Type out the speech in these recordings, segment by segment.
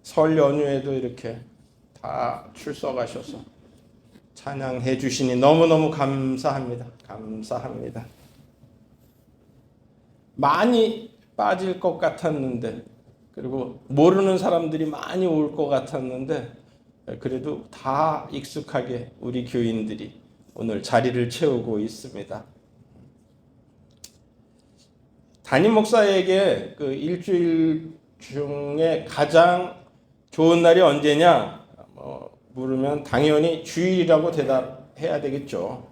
설 연휴에도 이렇게 다 출석하셔서 찬양해 주시니 너무너무 감사합니다. 감사합니다. 많이 빠질 것 같았는데, 그리고 모르는 사람들이 많이 올 것 같았는데, 그래도 다 익숙하게 우리 교인들이 오늘 자리를 채우고 있습니다. 담임 목사에게 그 일주일 중에 가장 좋은 날이 언제냐 물으면 당연히 주일이라고 대답해야 되겠죠.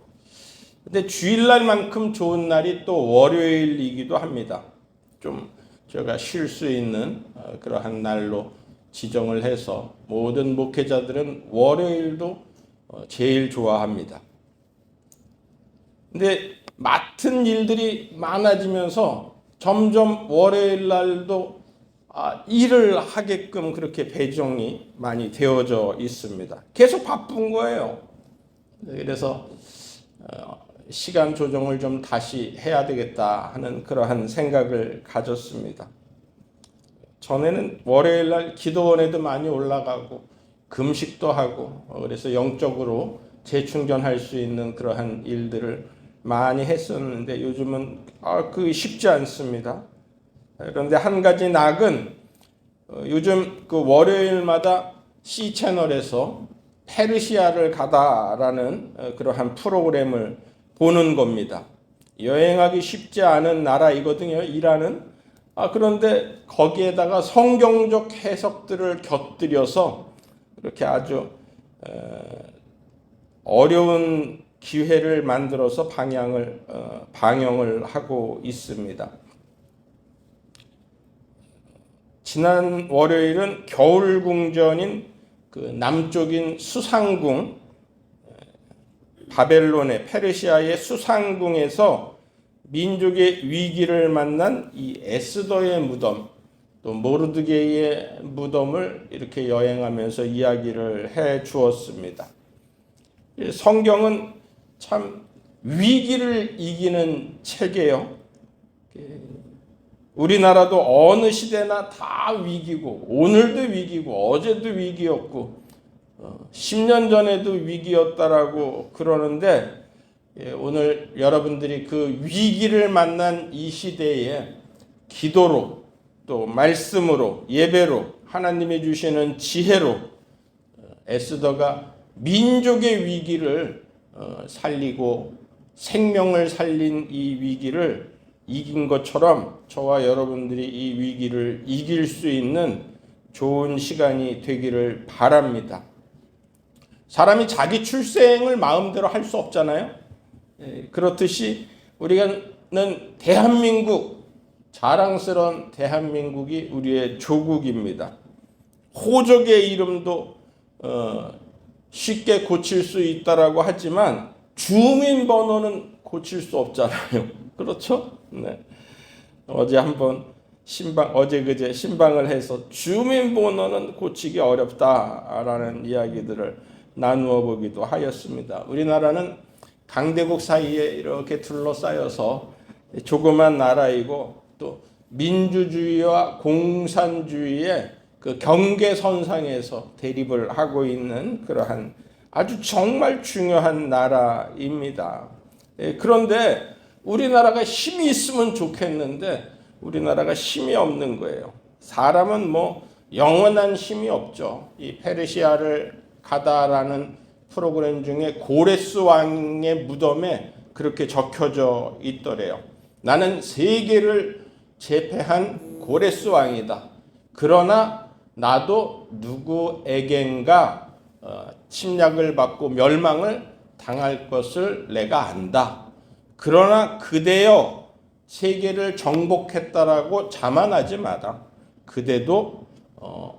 근데 주일날만큼 좋은 날이 또 월요일이기도 합니다. 좀 제가 쉴 수 있는 그러한 날로 지정을 해서 모든 목회자들은 월요일도 제일 좋아합니다. 근데 맡은 일들이 많아지면서 점점 월요일 날도 일을 하게끔 그렇게 배정이 많이 되어져 있습니다. 계속 바쁜 거예요. 그래서 시간 조정을 좀 다시 해야 되겠다 하는 그러한 생각을 가졌습니다. 전에는 월요일 날 기도원에도 많이 올라가고 금식도 하고 그래서 영적으로 재충전할 수 있는 그러한 일들을 많이 했었는데 요즘은 그게 쉽지 않습니다. 그런데 한 가지 낙은 요즘 그 월요일마다 C 채널에서 페르시아를 가다라는 그러한 프로그램을 보는 겁니다. 여행하기 쉽지 않은 나라이거든요, 이란은. 그런데 거기에다가 성경적 해석들을 곁들여서 그렇게 아주 어려운 기회를 만들어서 방영을 하고 있습니다. 지난 월요일은 겨울궁전인 그 남쪽인 수상궁, 바벨론의 페르시아의 수상궁에서 민족의 위기를 만난 이 에스더의 무덤, 또 모르드게이의 무덤을 이렇게 여행하면서 이야기를 해 주었습니다. 성경은 참 위기를 이기는 책이에요. 우리나라도 어느 시대나 다 위기고, 오늘도 위기고, 어제도 위기였고, 10년 전에도 위기였다라고 그러는데, 오늘 여러분들이 그 위기를 만난 이 시대에 기도로, 또 말씀으로, 예배로, 하나님이 주시는 지혜로 에스더가 민족의 위기를 살리고 생명을 살린 이 위기를 이긴 것처럼 저와 여러분들이 이 위기를 이길 수 있는 좋은 시간이 되기를 바랍니다. 사람이 자기 출생을 마음대로 할 수 없잖아요. 그렇듯이 우리는 대한민국, 자랑스러운 대한민국이 우리의 조국입니다. 호적의 이름도 쉽게 고칠 수 있다라고 하지만 주민번호는 고칠 수 없잖아요. 그렇죠? 네. 어제 그제 신방을 해서 주민번호는 고치기 어렵다라는 이야기들을 나누어 보기도 하였습니다. 우리나라는 강대국 사이에 이렇게 둘러싸여서 조그만 나라이고 또 민주주의와 공산주의의 그 경계선상에서 대립을 하고 있는 그러한 아주 정말 중요한 나라입니다. 그런데 우리나라가 힘이 있으면 좋겠는데 우리나라가 힘이 없는 거예요. 사람은 뭐 영원한 힘이 없죠. 이 페르시아를 가다라는 프로그램 중에 고레스 왕의 무덤에 그렇게 적혀져 있더래요. 나는 세계를 제패한 고레스 왕이다. 그러나 나도 누구에겐가 침략을 받고 멸망을 당할 것을 내가 안다. 그러나 그대여 세계를 정복했다라고 자만하지 마라. 그대도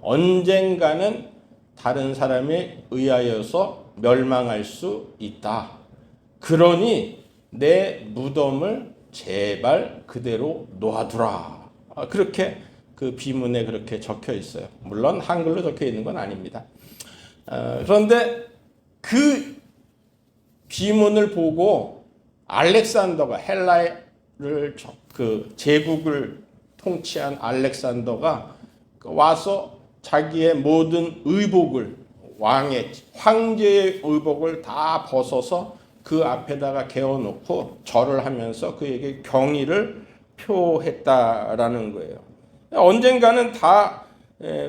언젠가는 다른 사람에 의하여서 멸망할 수 있다. 그러니 내 무덤을 제발 그대로 놓아두라. 그렇게 그 비문에 그렇게 적혀 있어요. 물론 한글로 적혀 있는 건 아닙니다. 그런데 그 비문을 보고 알렉산더가 헬라를 그 제국을 통치한 알렉산더가 와서 자기의 모든 의복을, 왕의 황제의 의복을 다 벗어서 그 앞에다가 개어놓고 절을 하면서 그에게 경의를 표했다라는 거예요. 언젠가는 다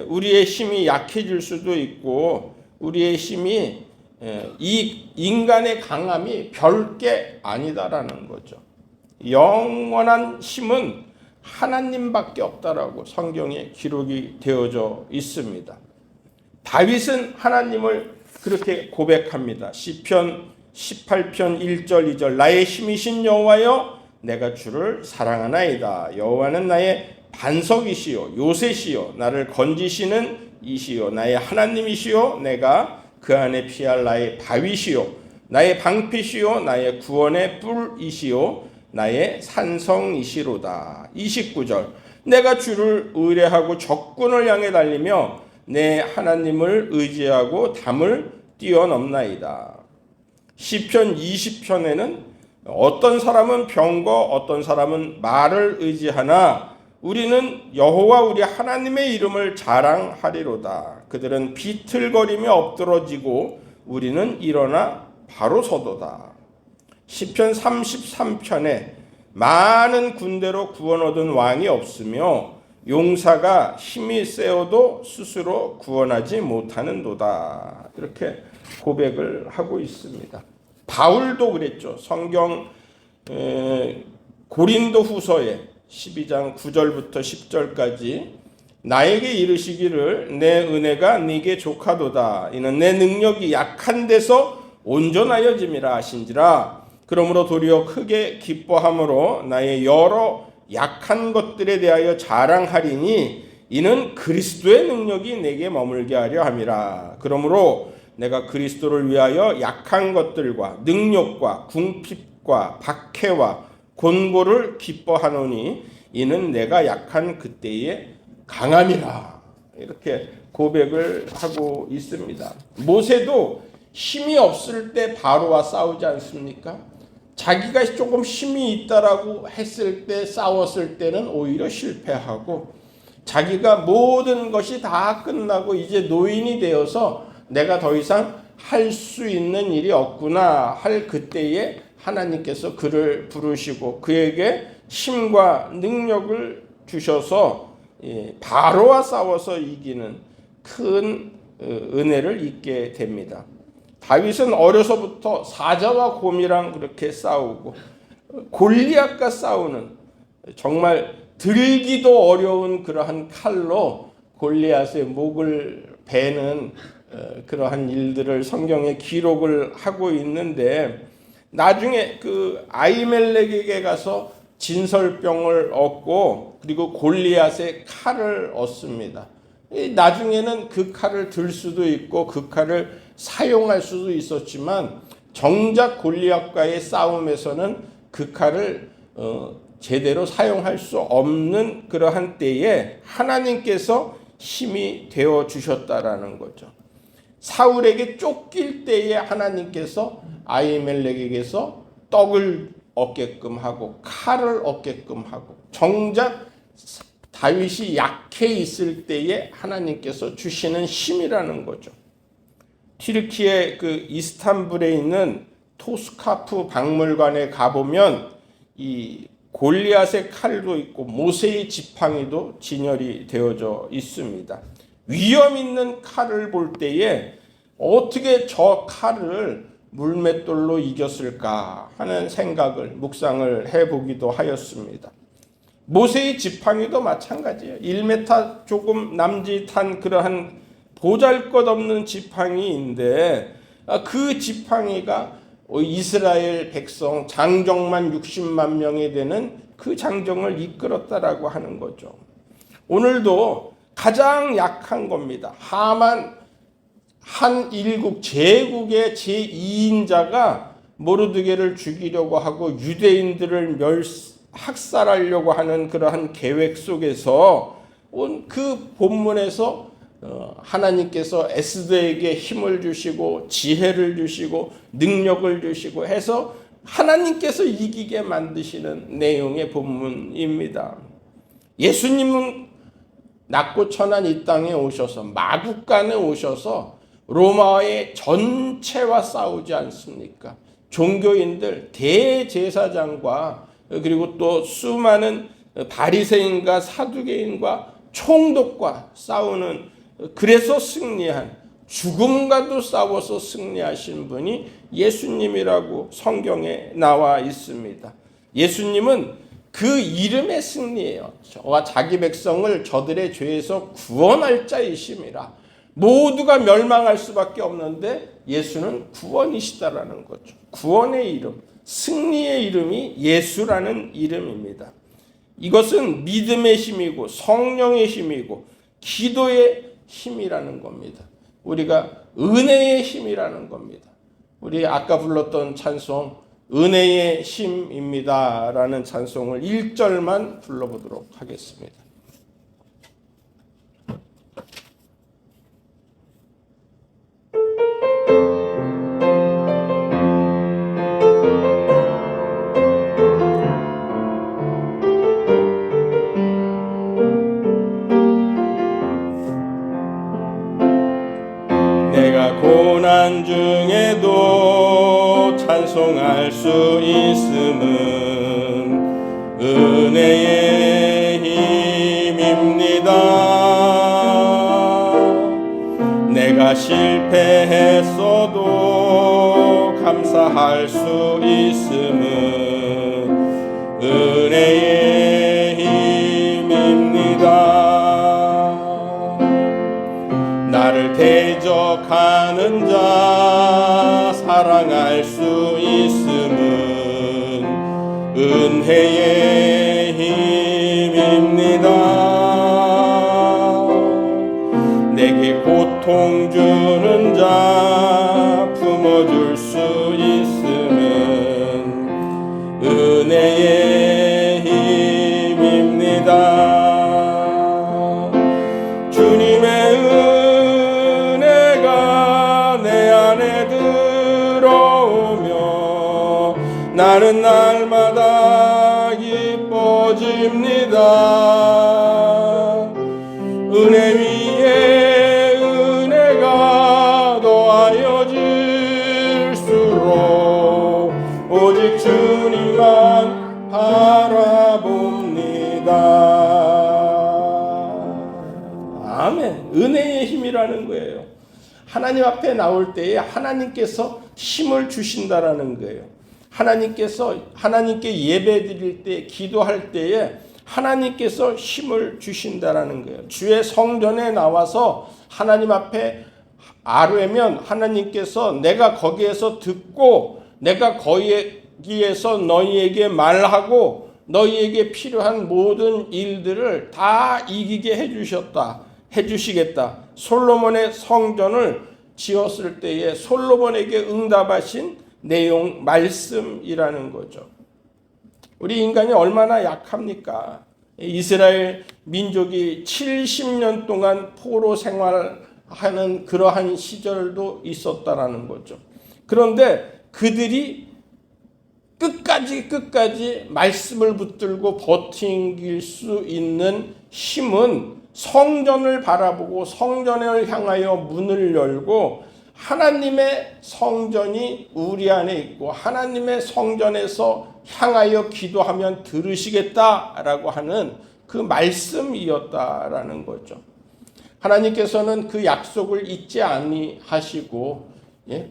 우리의 힘이 약해질 수도 있고, 우리의 힘이 이 인간의 강함이 별게 아니다라는 거죠. 영원한 힘은 하나님밖에 없다라고 성경에 기록이 되어져 있습니다. 다윗은 하나님을 그렇게 고백합니다. 시편 18편 1절 2절 나의 힘이신 여호와여 내가 주를 사랑하나이다. 여호와는 나의 반석이시요 요새시요 나를 건지시는 이시요 나의 하나님이시요 내가 그 안에 피할 나의 바위시요 나의 방패시요 나의 구원의 뿔이시요 나의 산성이시로다. 29절 내가 주를 의뢰하고 적군을 향해 달리며 내 하나님을 의지하고 담을 뛰어넘나이다. 시편 20편에는 어떤 사람은 병거 어떤 사람은 말을 의지하나 우리는 여호와 우리 하나님의 이름을 자랑하리로다. 그들은 비틀거리며 엎드러지고 우리는 일어나 바로 서도다. 시편 33편에 많은 군대로 구원 얻은 왕이 없으며 용사가 힘이 세어도 스스로 구원하지 못하는도다. 이렇게 고백을 하고 있습니다. 바울도 그랬죠. 성경 고린도 후서에 12장 9절부터 10절까지 나에게 이르시기를 내 은혜가 네게 족하도다. 이는 내 능력이 약한 데서 온전하여짐이라 하신지라. 그러므로 도리어 크게 기뻐함으로 나의 여러 약한 것들에 대하여 자랑하리니 이는 그리스도의 능력이 내게 머물게 하려 함이라. 그러므로 내가 그리스도를 위하여 약한 것들과 능력과 궁핍과 박해와 곤고를 기뻐하노니 이는 내가 약한 그때의 강함이라. 이렇게 고백을 하고 있습니다. 모세도 힘이 없을 때 바로와 싸우지 않습니까? 자기가 조금 힘이 있다라고 했을 때 싸웠을 때는 오히려 실패하고 자기가 모든 것이 다 끝나고 이제 노인이 되어서 내가 더 이상 할 수 있는 일이 없구나 할 그때에 하나님께서 그를 부르시고 그에게 힘과 능력을 주셔서 바로와 싸워서 이기는 큰 은혜를 입게 됩니다. 다윗은 어려서부터 사자와 곰이랑 그렇게 싸우고 골리앗과 싸우는 정말 들기도 어려운 그러한 칼로 골리앗의 목을 베는 그러한 일들을 성경에 기록을 하고 있는데 나중에 그 아히멜렉에게 가서 진설병을 얻고 그리고 골리앗의 칼을 얻습니다. 나중에는 그 칼을 들 수도 있고 그 칼을 사용할 수도 있었지만 정작 골리앗과의 싸움에서는 그 칼을 제대로 사용할 수 없는 그러한 때에 하나님께서 힘이 되어 주셨다라는 거죠. 사울에게 쫓길 때에 하나님께서 아히멜렉에게서 떡을 얻게끔 하고 칼을 얻게끔 하고 정작 다윗이 약해 있을 때에 하나님께서 주시는 힘이라는 거죠. 튀르키예 그 이스탄불에 있는 토스카프 박물관에 가보면 이 골리앗의 칼도 있고 모세의 지팡이도 진열이 되어져 있습니다. 위험 있는 칼을 볼 때에 어떻게 저 칼을 물맷돌로 이겼을까 하는 생각을 묵상을 해보기도 하였습니다. 모세의 지팡이도 마찬가지예요. 1m 조금 남짓한 그러한 보잘것없는 지팡이인데 그 지팡이가 이스라엘 백성 장정만 60만 명이 되는 그 장정을 이끌었다라고 하는 거죠. 오늘도 가장 약한 겁니다. 하만 한 일국 제국의 제2인자가 모르드게를 죽이려고 하고 유대인들을 학살하려고 하는 그러한 계획 속에서 온 그 본문에서 하나님께서 에스더에게 힘을 주시고 지혜를 주시고 능력을 주시고 해서 하나님께서 이기게 만드시는 내용의 본문입니다. 예수님은 낮고 천한 이 땅에 오셔서 마국간에 오셔서 로마의 전체와 싸우지 않습니까? 종교인들 대제사장과 그리고 또 수많은 바리새인과 사두개인과 총독과 싸우는, 그래서 승리한, 죽음과도 싸워서 승리하신 분이 예수님이라고 성경에 나와 있습니다. 예수님은 그 이름의 승리예요. 저와 자기 백성을 저들의 죄에서 구원할 자이심이라. 모두가 멸망할 수밖에 없는데 예수는 구원이시다라는 거죠. 구원의 이름, 승리의 이름이 예수라는 이름입니다. 이것은 믿음의 힘이고 성령의 힘이고 기도의 힘이라는 겁니다. 우리가 은혜의 힘이라는 겁니다. 우리 아까 불렀던 찬송 은혜의 힘입니다 라는 찬송을 1절만 불러보도록 하겠습니다. 내가 고난 중에도 찬송할 수 있음은 은혜의 힘입니다. 내가 실패했어도 감사할 수 있음은 은혜의 힘입니다. 나를 대적하는 자 사랑할 수 있음은 은혜의 힘입니다. 내게 고통 주는 자 품어줄 수 있음은 은혜의 힘입니다. 주님의 은혜가 내 안에 들어오며 나는 날마다 기뻐집니다. 은혜 위에 은혜가 더하여질수록 오직 주님만 바라봅니다. 아멘. 은혜의 힘이라는 거예요. 하나님 앞에 나올 때에 하나님께서 힘을 주신다라는 거예요. 하나님께 예배 드릴 때, 기도할 때에 하나님께서 힘을 주신다라는 거예요. 주의 성전에 나와서 하나님 앞에 아뢰면 하나님께서 내가 거기에서 듣고 내가 거기에서 너희에게 말하고 너희에게 필요한 모든 일들을 다 이기게 해주시겠다. 솔로몬의 성전을 지었을 때에 솔로몬에게 응답하신 내용, 말씀이라는 거죠. 우리 인간이 얼마나 약합니까? 이스라엘 민족이 70년 동안 포로 생활하는 그러한 시절도 있었다라는 거죠. 그런데 그들이 끝까지 말씀을 붙들고 버틸 수 있는 힘은 성전을 바라보고 성전을 향하여 문을 열고 하나님의 성전이 우리 안에 있고 하나님의 성전에서 향하여 기도하면 들으시겠다라고 하는 그 말씀이었다라는 거죠. 하나님께서는 그 약속을 잊지 아니하시고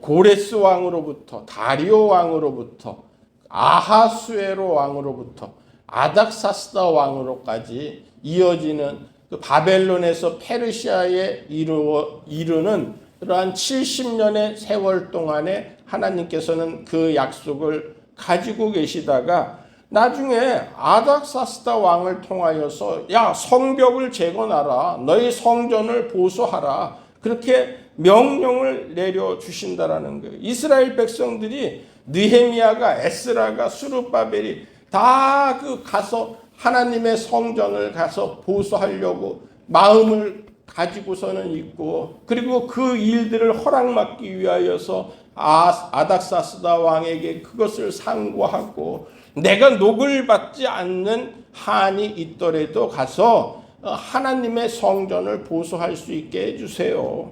고레스 왕으로부터 다리오 왕으로부터 아하수에로 왕으로부터 아닥사스다 왕으로까지 이어지는 그 바벨론에서 페르시아에 이르는 그러한 70년의 세월 동안에 하나님께서는 그 약속을 가지고 계시다가 나중에 아닥사스다 왕을 통하여서 야 성벽을 재건하라, 너희 성전을 보수하라, 그렇게 명령을 내려주신다라는 거예요. 이스라엘 백성들이 느헤미야가 에스라가 수르바벨이 다 가서 하나님의 성전을 가서 보수하려고 마음을 가지고서는 있고 그리고 그 일들을 허락받기 위하여서 아닥사스다 왕에게 그것을 상고하고 내가 녹을 받지 않는 한이 있더라도 가서 하나님의 성전을 보수할 수 있게 해주세요.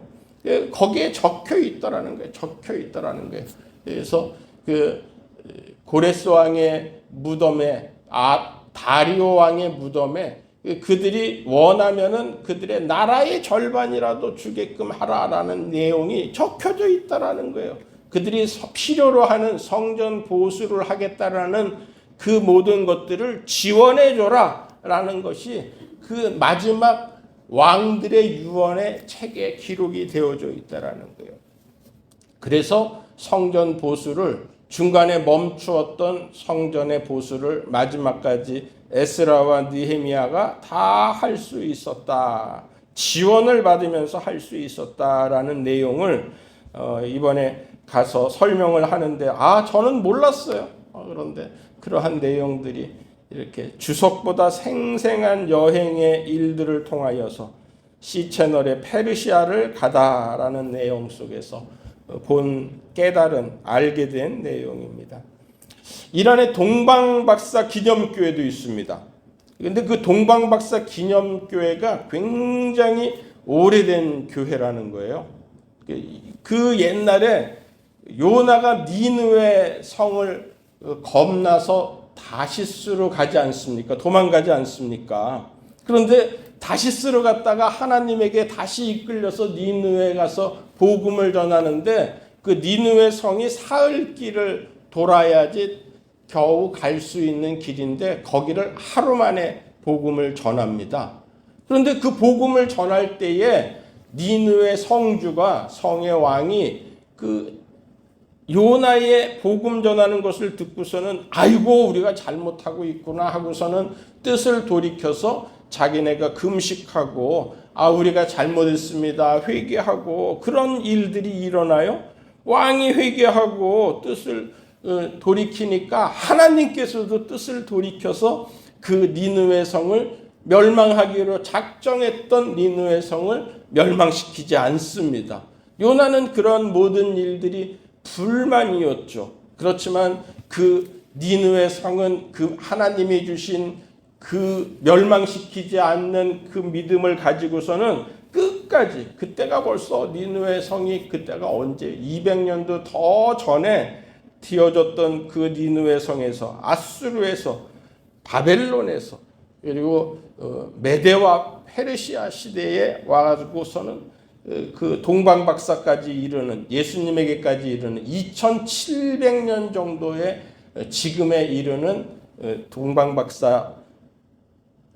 거기에 적혀 있더라는 거예요. 적혀 있더라는 거예요. 그래서 그 고레스 왕의 무덤에 다리오 왕의 무덤에 그들이 원하면은 그들의 나라의 절반이라도 주게끔 하라라는 내용이 적혀져 있다라는 거예요. 그들이 필요로 하는 성전 보수를 하겠다라는 그 모든 것들을 지원해 줘라라는 것이 그 마지막 왕들의 유언의 책에 기록이 되어져 있다라는 거예요. 그래서 성전 보수를 중간에 멈추었던 성전의 보수를 마지막까지 에스라와 느헤미야가 다 할 수 있었다. 지원을 받으면서 할 수 있었다라는 내용을 이번에 가서 설명을 하는데 저는 몰랐어요. 그런데 그러한 내용들이 이렇게 주석보다 생생한 여행의 일들을 통하여서 C채널의 페르시아를 가다라는 내용 속에서 깨달은 알게 된 내용입니다. 이란에 동방박사 기념교회도 있습니다. 그런데 그 동방박사 기념교회가 굉장히 오래된 교회라는 거예요. 그 옛날에 요나가 니느웨 성을 겁나서 다시스로 가지 않습니까? 도망가지 않습니까? 그런데 다시스로 갔다가 하나님에게 다시 이끌려서 니느웨에 가서 복음을 전하는데 그 니느웨 성이 사흘 길을 돌아야지 겨우 갈 수 있는 길인데 거기를 하루 만에 복음을 전합니다. 그런데 그 복음을 전할 때에 니느웨 성주가 성의 왕이 그 요나의 복음 전하는 것을 듣고서는 아이고 우리가 잘못하고 있구나 하고서는 뜻을 돌이켜서 자기네가 금식하고 우리가 잘못했습니다 회개하고 그런 일들이 일어나요. 왕이 회개하고 뜻을 돌이키니까 하나님께서도 뜻을 돌이켜서 그 니느웨 성을 멸망하기로 작정했던 니느웨 성을 멸망시키지 않습니다. 요나는 그런 모든 일들이 불만이었죠. 그렇지만 그 니느웨 성은 그 하나님이 주신 그 멸망시키지 않는 그 믿음을 가지고서는 끝까지 그때가 벌써 니느웨 성이 그때가 언제 200년도 더 전에 튀어졌던 그 니느웨 성에서 아수르에서 바벨론에서 그리고 메대와 페르시아 시대에 와가지고서는 그 동방박사까지 이르는 예수님에게까지 이르는 2700년 정도의 지금에 이르는 동방박사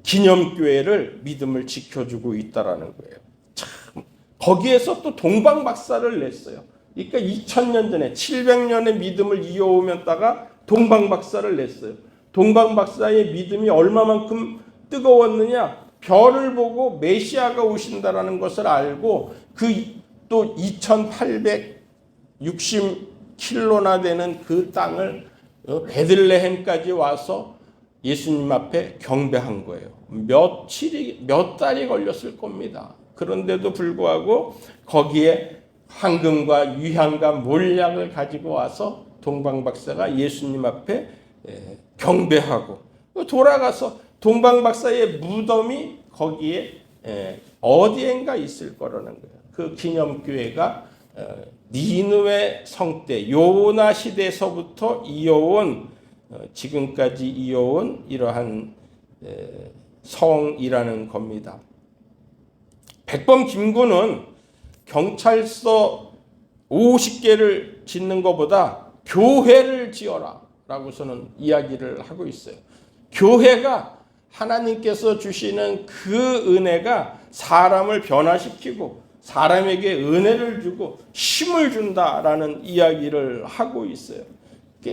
기념교회를 믿음을 지켜주고 있다라는 거예요. 참 거기에서 또 동방박사를 냈어요. 그러니까 2000년 전에 700년의 믿음을 이어오면다가 동방박사를 냈어요. 동방박사의 믿음이 얼마만큼 뜨거웠느냐? 별을 보고 메시아가 오신다라는 것을 알고 그 또 2860킬로나 되는 그 땅을 베들레헴까지 와서 예수님 앞에 경배한 거예요. 몇 달이 걸렸을 겁니다. 그런데도 불구하고 거기에 황금과 유향과 몰약을 가지고 와서 동방박사가 예수님 앞에 경배하고 돌아가서 동방박사의 무덤이 거기에 어디엔가 있을 거라는 거예요. 그 기념교회가 니느웨 성 때 요나 시대서부터 이어온 지금까지 이어온 이러한 성이라는 겁니다. 백범 김구는 경찰서 50개를 짓는 것보다 교회를 지어라 라고서는 이야기를 하고 있어요. 교회가 하나님께서 주시는 그 은혜가 사람을 변화시키고 사람에게 은혜를 주고 힘을 준다라는 이야기를 하고 있어요.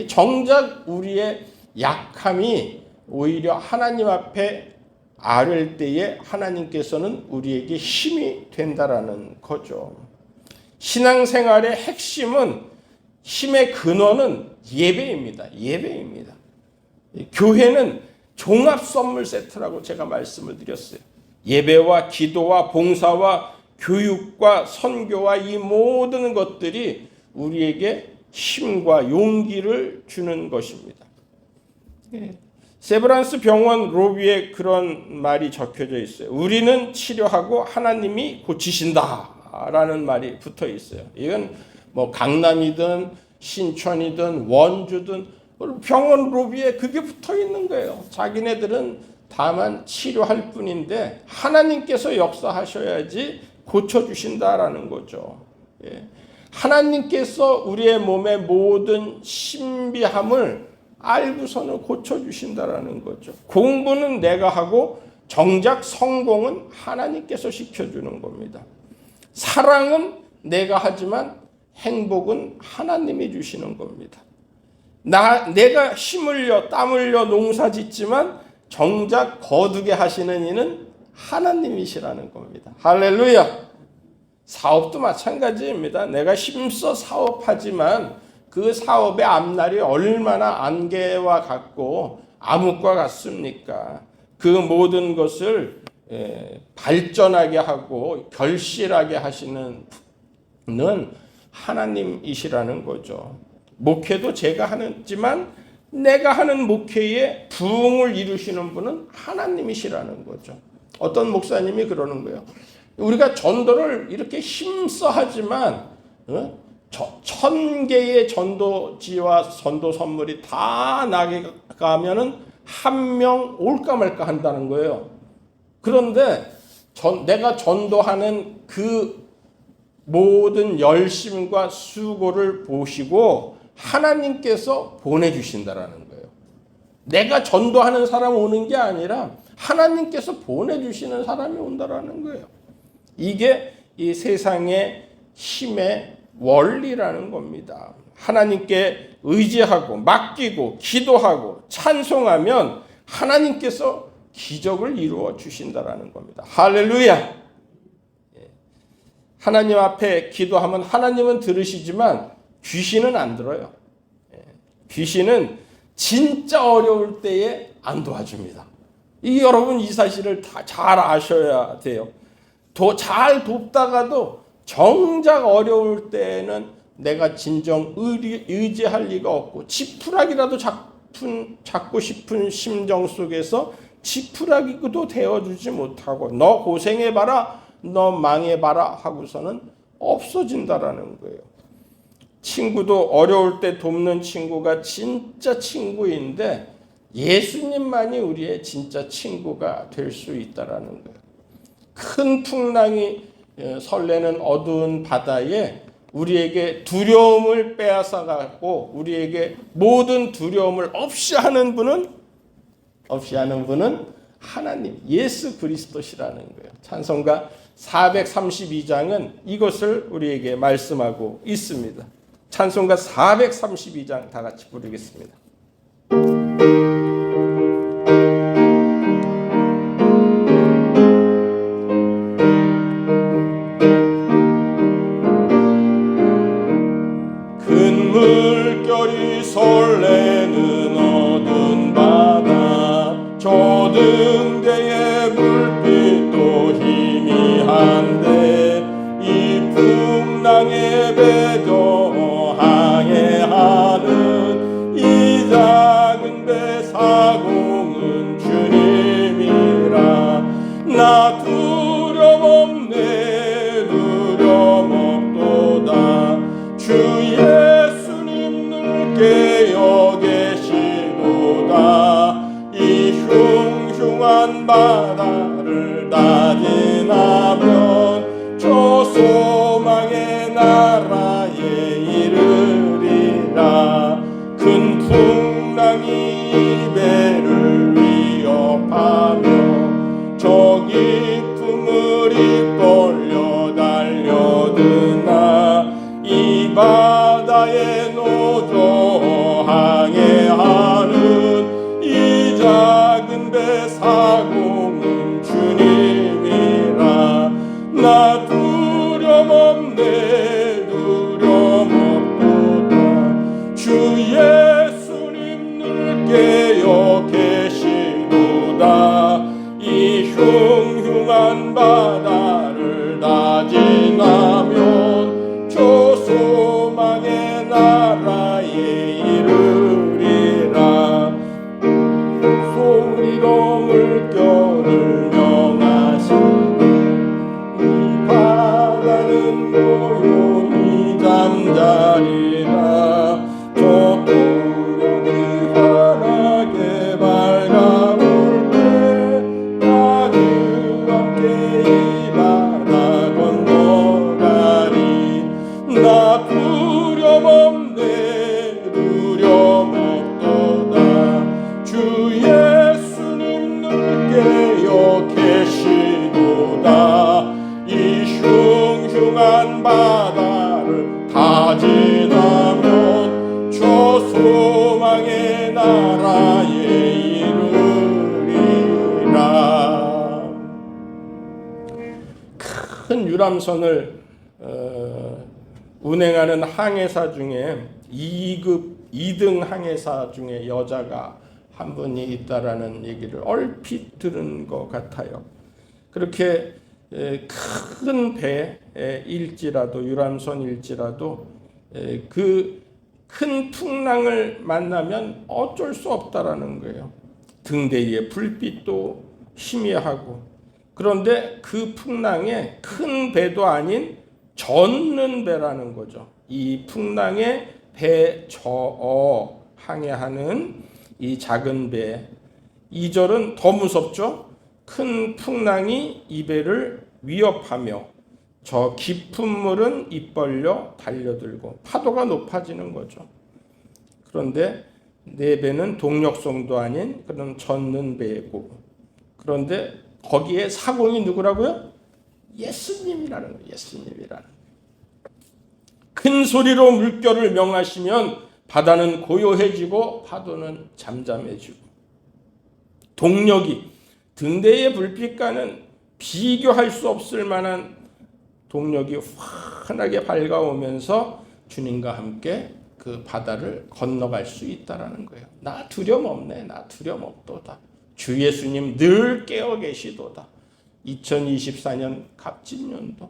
정작 우리의 약함이 오히려 하나님 앞에 아랠 때에 하나님께서는 우리에게 힘이 된다라는 거죠. 신앙생활의 핵심은 힘의 근원은 예배입니다. 예배입니다. 교회는 종합 선물 세트라고 제가 말씀을 드렸어요. 예배와 기도와 봉사와 교육과 선교와 이 모든 것들이 우리에게 힘과 용기를 주는 것입니다. 세브란스 병원 로비에 그런 말이 적혀져 있어요. 우리는 치료하고 하나님이 고치신다라는 말이 붙어 있어요. 이건 뭐 강남이든 신촌이든 원주든 병원 로비에 그게 붙어 있는 거예요. 자기네들은 다만 치료할 뿐인데 하나님께서 역사하셔야지 고쳐주신다라는 거죠. 예. 하나님께서 우리의 몸의 모든 신비함을 알고서는 고쳐주신다라는 거죠. 공부는 내가 하고 정작 성공은 하나님께서 시켜주는 겁니다. 사랑은 내가 하지만 행복은 하나님이 주시는 겁니다. 내가 힘 흘려 땀 흘려 농사 짓지만 정작 거두게 하시는 이는 하나님이시라는 겁니다. 할렐루야. 사업도 마찬가지입니다. 내가 힘써 사업하지만 그 사업의 앞날이 얼마나 안개와 같고 암흑과 같습니까? 그 모든 것을 발전하게 하고 결실하게 하시는 는 하나님이시라는 거죠. 목회도 제가 하지만 내가 하는 목회에 부흥을 이루시는 분은 하나님이시라는 거죠. 어떤 목사님이 그러는 거예요. 우리가 전도를 이렇게 힘써 하지만 1000개의 전도지와 전도 선물이 다 나가면은 한 명 올까 말까 한다는 거예요. 그런데 내가 전도하는 그 모든 열심과 수고를 보시고 하나님께서 보내주신다라는 거예요. 내가 전도하는 사람 오는 게 아니라 하나님께서 보내주시는 사람이 온다라는 거예요. 이게 이 세상의 힘의 원리라는 겁니다. 하나님께 의지하고 맡기고 기도하고 찬송하면 하나님께서 기적을 이루어 주신다라는 겁니다. 할렐루야. 하나님 앞에 기도하면 하나님은 들으시지만 귀신은 안 들어요. 귀신은 진짜 어려울 때에 안 도와줍니다. 여러분 이 사실을 다 잘 아셔야 돼요. 더 잘 돕다가도 정작 어려울 때는 내가 진정 의지할 리가 없고 지푸라기라도 잡고 싶은 심정 속에서 지푸라기도 되어주지 못하고 너 고생해봐라 너 망해봐라 하고서는 없어진다라는 거예요. 친구도 어려울 때 돕는 친구가 진짜 친구인데 예수님만이 우리의 진짜 친구가 될 수 있다라는 거예요. 큰 풍랑이 설레는 어두운 바다에 우리에게 두려움을 빼앗아가고 우리에게 모든 두려움을 없이 하는 분은 하나님 예수 그리스도시라는 거예요. 찬송가 432장은 이것을 우리에게 말씀하고 있습니다. 찬송가 432장 다 같이 부르겠습니다. 큰 물결이 설레는 어두운 바다 조등대의 불빛도 희미한데 이 풍랑의 배도 항해하는 이 작은 배 사공은 주님이라 나 두려움 없네 두려움 없도다 주 예수님 늘 깨어 계시도다 이 흉흉한 바다를 다 지나면 저 소망의 나라에 이르리라 큰 풍랑이 이 배를 위협하며 저 깊은 물이 떨려 달려드나 이 바다에 노조 항해하는 이 작은 배 사공은 주님이라 나 두려움 없네 두려움 없도다 주 예수님 늘 깨어 계시도다 이 흉흉한 바다를 다 지나면 저 소망의 나라에 이르리라 조용히 잠자리라. 저 동역이 환하게 밝아올 때 나도 함께 이 바다 건너가리. 나 두려움 없네 두려움 없도다. 주 예수님 늘 깨어 계시도다. 이 흉흉한 바다를 다 지나면 저 소망의 나라에 이르리라. 큰 유람선을 운행하는 항해사 중에 2등 항해사 중에 여자가 한 분이 있다라는 얘기를 얼핏 들은 것 같아요. 그렇게 큰 배일지라도 유람선일지라도 그 큰 풍랑을 만나면 어쩔 수 없다라는 거예요. 등대의 불빛도 희미하고, 그런데 그 풍랑에 큰 배도 아닌 젓는 배라는 거죠. 이 풍랑에 배 저어 항해하는 이 작은 배, 2절은 더 무섭죠. 큰 풍랑이 이 배를 위협하며 저 깊은 물은 입 벌려 달려들고, 파도가 높아지는 거죠. 그런데 내 배는 동력성도 아닌 그런 젓는 배고, 그런데 거기에 사공이 누구라고요? 예수님이라는 거예요. 예수님이라는. 큰 소리로 물결을 명하시면 바다는 고요해지고 파도는 잠잠해지고, 동력이 등대의 불빛과는 비교할 수 없을 만한 동력이 환하게 밝아오면서 주님과 함께 그 바다를 건너갈 수 있다라는 거예요. 나 두려움 없네. 나 두려움 없도다. 주 예수님 늘 깨어 계시도다. 2024년 갑진년도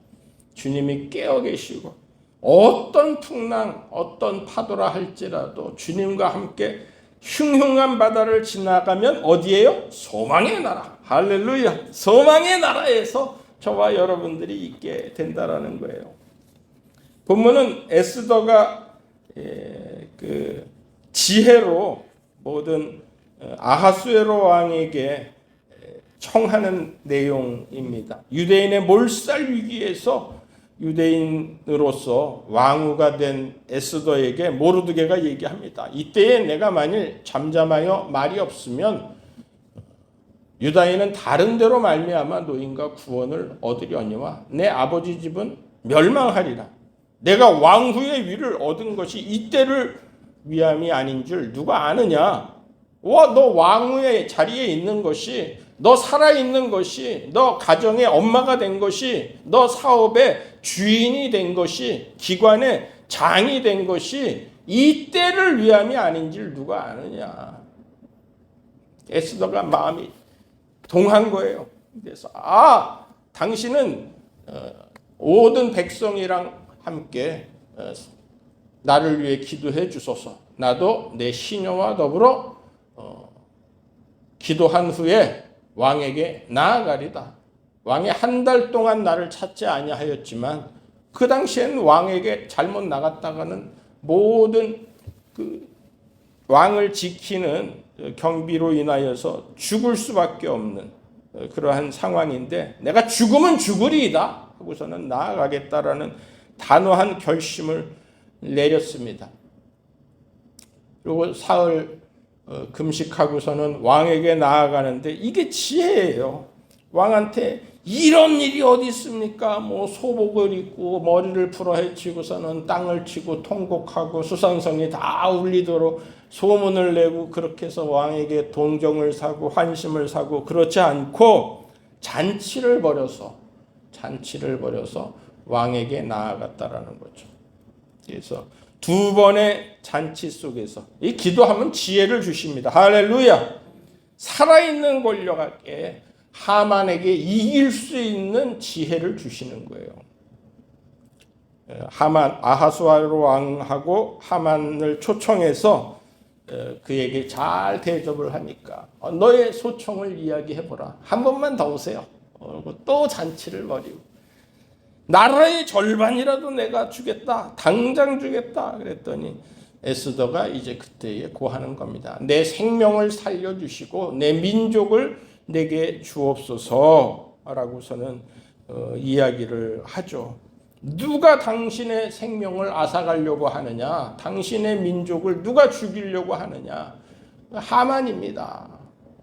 주님이 깨어 계시고, 어떤 풍랑, 어떤 파도라 할지라도 주님과 함께 흉흉한 바다를 지나가면 어디예요? 소망의 나라. 할렐루야. 소망의 나라에서 저와 여러분들이 있게 된다라는 거예요. 본문은 에스더가 그 지혜로 모든 아하수에로 왕에게 청하는 내용입니다. 유대인의 몰살 위기에서 유대인으로서 왕후가 된 에스더에게 모르드게가 얘기합니다. 이때에 내가 만일 잠잠하여 말이 없으면 유다인은 다른 데로 말미암아 노임과 구원을 얻으려니와 내 아버지 집은 멸망하리라. 내가 왕후의 위를 얻은 것이 이때를 위함이 아닌 줄 누가 아느냐? 너 왕후의 자리에 있는 것이, 너 살아있는 것이, 너 가정의 엄마가 된 것이, 너 사업의 주인이 된 것이, 기관의 장이 된 것이 이때를 위함이 아닌 줄 누가 아느냐? 에스더가 마음이 동한 거예요. 그래서 당신은 모든 백성이랑 함께 나를 위해 기도해 주소서. 나도 내 시녀와 더불어 기도한 후에 왕에게 나아가리다. 왕이 한 달 동안 나를 찾지 아니하였지만 그 당시엔 왕에게 잘못 나갔다가는 모든 그 왕을 지키는 경비로 인하여서 죽을 수밖에 없는 그러한 상황인데, 내가 죽으면 죽으리이다 하고서는 나아가겠다라는 단호한 결심을 내렸습니다. 그리고 사흘 금식하고서는 왕에게 나아가는데 이게 지혜예요. 왕한테 이런 일이 어디 있습니까? 뭐 소복을 입고 머리를 풀어 헤치고서는 땅을 치고 통곡하고 수산성이 다 울리도록 소문을 내고, 그렇게 해서 왕에게 동정을 사고 환심을 사고, 그렇지 않고 잔치를 벌여서 왕에게 나아갔다라는 거죠. 그래서 두 번의 잔치 속에서 이 기도하면 지혜를 주십니다. 할렐루야. 살아있는 권력에게 하만에게 이길 수 있는 지혜를 주시는 거예요. 아하수아로 왕하고 하만을 초청해서 그에게 잘 대접을 하니까 너의 소청을 이야기해보라. 한 번만 더 오세요. 또 잔치를 벌이고, 나라의 절반이라도 내가 주겠다. 당장 주겠다. 그랬더니 에스더가 이제 그때에 고하는 겁니다. 내 생명을 살려주시고 내 민족을 내게 주옵소서 라고서는 이야기를 하죠. 누가 당신의 생명을 앗아가려고 하느냐? 당신의 민족을 누가 죽이려고 하느냐? 하만입니다.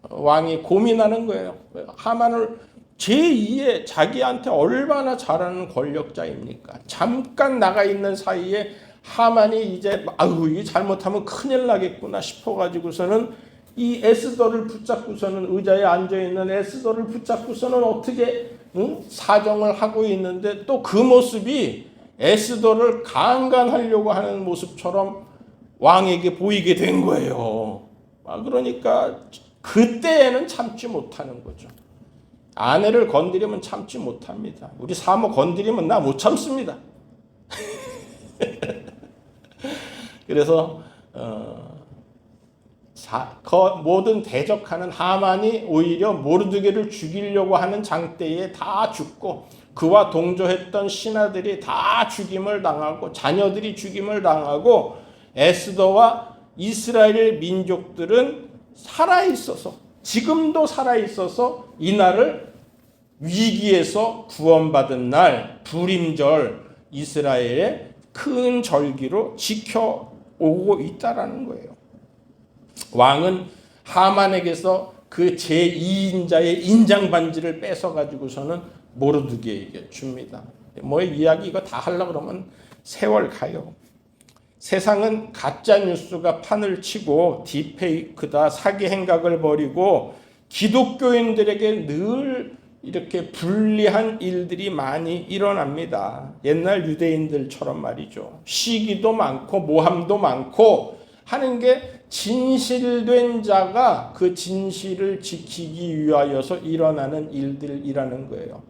왕이 고민하는 거예요. 하만을 제2의 자기한테 얼마나 잘하는 권력자입니까? 잠깐 나가 있는 사이에 하만이 이제 이게 잘못하면 큰일 나겠구나 싶어가지고서는 이 에스더를 붙잡고서는 의자에 앉아있는 에스더를 붙잡고서는 어떻게 사정을 하고 있는데 또 그 모습이 에스더를 강간하려고 하는 모습처럼 왕에게 보이게 된 거예요. 그러니까 그때에는 참지 못하는 거죠. 아내를 건드리면 참지 못합니다. 우리 사모 건드리면 나 못 참습니다. 그래서 모든 대적하는 하만이 오히려 모르드게를 죽이려고 하는 장대에 다 죽고 그와 동조했던 신하들이 다 죽임을 당하고 자녀들이 죽임을 당하고 에스더와 이스라엘 민족들은 살아있어서 지금도 살아있어서 이날을 위기에서 구원받은 날 불임절 이스라엘의 큰 절기로 지켜오고 있다라는 거예요. 왕은 하만에게서 그 제2인자의 인장반지를 뺏어가지고서는 모르드게에게 줍니다. 뭐 이야기 이거 다 하려고 그러면 세월 가요. 세상은 가짜 뉴스가 판을 치고 딥페이크다 사기 행각을 벌이고 기독교인들에게 늘 이렇게 불리한 일들이 많이 일어납니다. 옛날 유대인들처럼 말이죠. 시기도 많고 모함도 많고 하는 게 진실된 자가 그 진실을 지키기 위하여서 일어나는 일들이라는 거예요.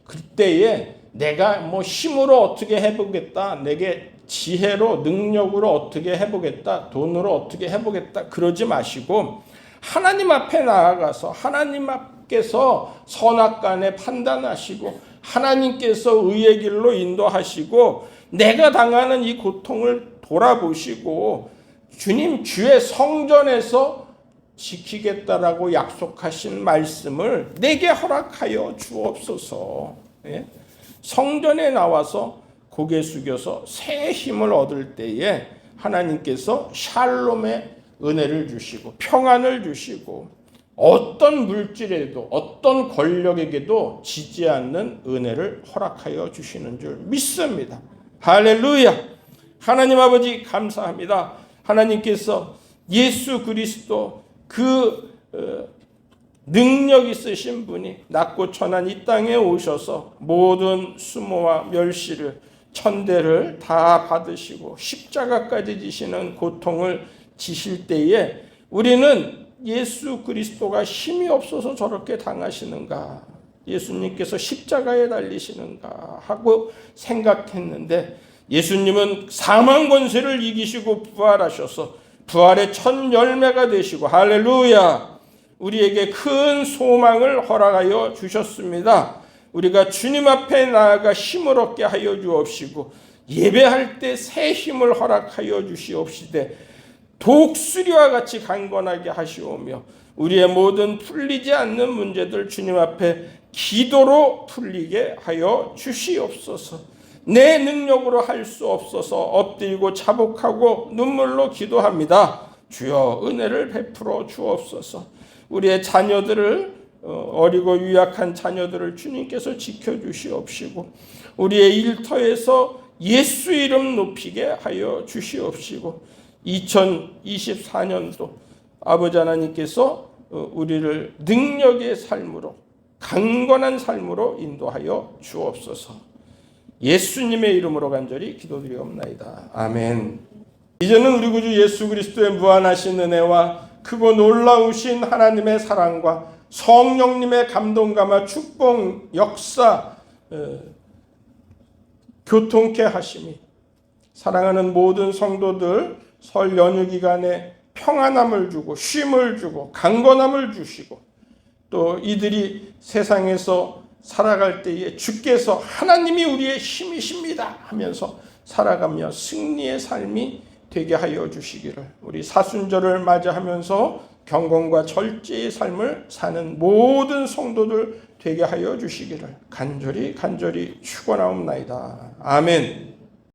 그때에 내가 뭐 힘으로 어떻게 해보겠다, 내게 지혜로 능력으로 어떻게 해보겠다, 돈으로 어떻게 해보겠다 그러지 마시고 하나님 앞에 나아가서 하나님 앞께서 선악간에 판단하시고 하나님께서 의의 길로 인도하시고 내가 당하는 이 고통을 돌아보시고 주님 주의 성전에서 지키겠다라고 약속하신 말씀을 내게 허락하여 주옵소서. 성전에 나와서 고개 숙여서 새 힘을 얻을 때에 하나님께서 샬롬의 은혜를 주시고 평안을 주시고 어떤 물질에도 어떤 권력에게도 지지 않는 은혜를 허락하여 주시는 줄 믿습니다. 할렐루야. 하나님 아버지 감사합니다. 하나님께서 예수 그리스도 그 능력 있으신 분이 낮고 천한 이 땅에 오셔서 모든 수모와 멸시를 천대를 다 받으시고 십자가까지 지시는 고통을 지실 때에 우리는 예수 그리스도가 힘이 없어서 저렇게 당하시는가, 예수님께서 십자가에 달리시는가 하고 생각했는데 예수님은 사망 권세를 이기시고 부활하셔서 부활의 첫 열매가 되시고 할렐루야 우리에게 큰 소망을 허락하여 주셨습니다. 우리가 주님 앞에 나아가 힘을 얻게 하여 주옵시고 예배할 때 새 힘을 허락하여 주시옵시되 독수리와 같이 강건하게 하시오며 우리의 모든 풀리지 않는 문제들 주님 앞에 기도로 풀리게 하여 주시옵소서. 내 능력으로 할 수 없어서 엎드리고 자복하고 눈물로 기도합니다. 주여 은혜를 베풀어 주옵소서. 우리의 자녀들을 어리고 유약한 자녀들을 주님께서 지켜주시옵시고 우리의 일터에서 예수 이름 높이게 하여 주시옵시고 2024년도 아버지 하나님께서 우리를 능력의 삶으로 강건한 삶으로 인도하여 주옵소서. 예수님의 이름으로 간절히 기도드리옵나이다. 아멘. 이제는 우리 구주 예수 그리스도의 무한하신 은혜와 크고 놀라우신 하나님의 사랑과 성령님의 감동감화 축복 역사 교통케 하심이 사랑하는 모든 성도들 설 연휴 기간에 평안함을 주고 쉼을 주고 강건함을 주시고 또 이들이 세상에서 살아갈 때에 주께서 하나님이 우리의 힘이십니다 하면서 살아가며 승리의 삶이 되게 하여 주시기를, 우리 사순절을 맞이하면서 경건과 절제의 삶을 사는 모든 성도들 되게 하여 주시기를 간절히 축원하옵나이다. 아멘.